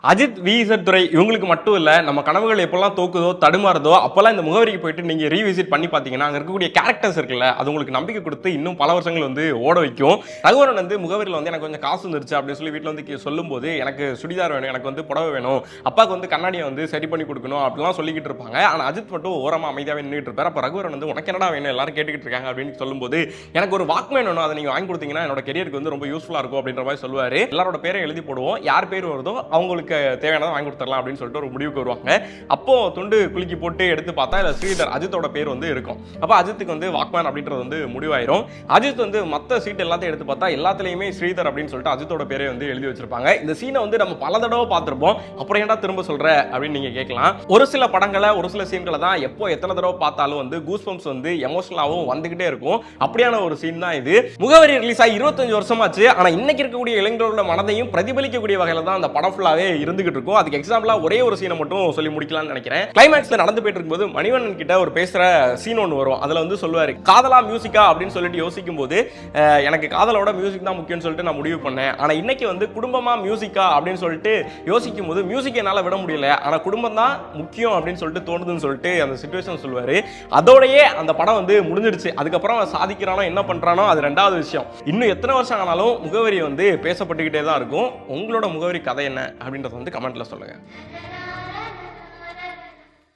அஜித் விஇசட் துரை இவங்களுக்கு மட்டும் இல்ல, நம்ம கனவுகள் எப்பெல்லாம் தோக்குதோ தடுமாறுதோ அப்பெல்லாம் இந்த முகவரிக்கு போயிட்டு நீங்க ரீவிசிட் பண்ணி பாத்தீங்கன்னா அங்க இருக்கக்கூடிய கேரக்டர்ஸ் இருக்குல்ல, அது உங்களுக்கு நம்பிக்கை கொடுத்து இன்னும் பல வருஷங்கள் வந்து ஓட வைக்கும். ரகுவரன் வந்து முகவரியில் வந்து எனக்கு கொஞ்சம் காசு வந்துருச்சு அப்படின்னு சொல்லி வீட்டில் வந்து சொல்லும்போது எனக்கு சுடிதார் வேணும், எனக்கு வந்து புடவை வேணும், அப்பாவுக்கு வந்து கண்ணாடியை வந்து சரி பண்ணி கொடுக்கணும் அப்படிலாம் சொல்லிக்கிட்டு இருப்பாங்க. ஆனா அஜித் மட்டும் ஓரமா அமைதியாவே நின்றுட்டு இருப்பாரு. அப்ப ரகுவரன் வந்து உனக்கு என்னடா வேணும் எல்லாரும் கேட்டுக்கிட்டு இருக்காங்க அப்படின்னு சொல்லும்போது எனக்கு ஒரு வாக்மேன் வேணும், அதை நீங்க வாங்கி கொடுத்தீங்கன்னா என்னோட கெரியருக்கு வந்து ரொம்ப யூஸ்ஃபுல்லா இருக்கும் அப்படின்ற மாதிரி சொல்லுவாரு. எல்லாரோட பேரை எழுதி போடுவோம், யார் பேர் வருதோ அவங்களுக்கு தேவையானதை வாங்கி கொடுத்துடலாம் அப்படின்னு சொல்லிட்டு ஒரு முடிவுக்கு வருவாங்க. அப்போ துண்டு குலுக்கி போட்டு எடுத்து பார்த்தா இல்ல ஸ்ரீதர் அஜித்தோட பேர் வந்து இருக்கும். அப்ப அஜித்துக்கு வந்து வாக்மேன் அப்படின்றது வந்து முடிவாயிரும். அஜித் வந்து மத்த சீட் எல்லாத்தையும் எடுத்து பார்த்தா எல்லாத்துலயுமே ஸ்ரீதர் அப்படின்னு சொல்லிட்டு அஜித்தோட பேரை வந்து எழுதி வச்சிருப்பாங்க. இந்த சீனை வந்து நம்ம பல தடவை பார்த்திருப்போம். அப்புறம் ஏன்டா திரும்ப சொல்ற அப்படின்னு நீங்க கேட்கலாம். ஒரு சில படங்களை ஒரு சில சீன்களை தான் எப்போ எத்தனை தடவை பார்த்தாலும் வந்து கூஸ்பம்ஸ் வந்து எமோஷனலாவும் வந்துகிட்டே இருக்கும். அப்படியான ஒரு சீன் தான் இது. முகவரி ரிலீஸ் ஆகி 25 வருஷமாச்சு. ஆனா இன்னைக்கு இருக்கக்கூடிய இளைஞர்களோட மனதையும் பிரதிபலிக்கக்கூடிய வகையில தான் அந்த படம் ஃபுல்லாவே இருந்துகிட்டு இருக்கும். அதுக்கு எக்ஸாம்பிளா ஒரே ஒரு சீனை மட்டும் சொல்லி முடிக்கலாம்னு நினைக்கிறேன். கிளைமேக்ஸ்ல நடந்து போயிட்டு இருக்கும்போது மணிவண்ணன் கிட்ட ஒரு பேசுற சீன் ஒன்று வரும். அதுல வந்து சொல்லுவாரு, காதலா மியூசிக்கா அப்படின்னு சொல்லிட்டு யோசிக்கும் போது எனக்கு காதலோட மியூசிக் தான் முக்கியம்னு சொல்லிட்டு நான் முடிவு பண்ணேன். ஆனா இன்னைக்கு வந்து குடும்பமா மியூசிக்கா அப்படின்னு சொல்லிட்டு யோசிக்கும் போது மியூசிக் என்னால விட முடியல, ஆனா குடும்பம் தான் முக்கியம் அப்படின்னு சொல்லிட்டு தோணுதுன்னு சொல்லிட்டு அந்த சிச்சுவேஷன் சொல்லுவாரு. அதோடயே அந்த படம் வந்து முடிஞ்சிடுச்சு. அதுக்கப்புறம் அவன் சாதிக்கிறானோ என்ன பண்றானோ அது ரெண்டாவது விஷயம். இன்னும் எத்தனை வருஷம் ஆனாலும் முகவரி வந்து பேசப்பட்டுக்கிட்டே தான் இருக்கும். உங்களோட முகவரி கதை என்ன அப்படின்றத வந்து கமெண்ட்ல சொல்லுங்க.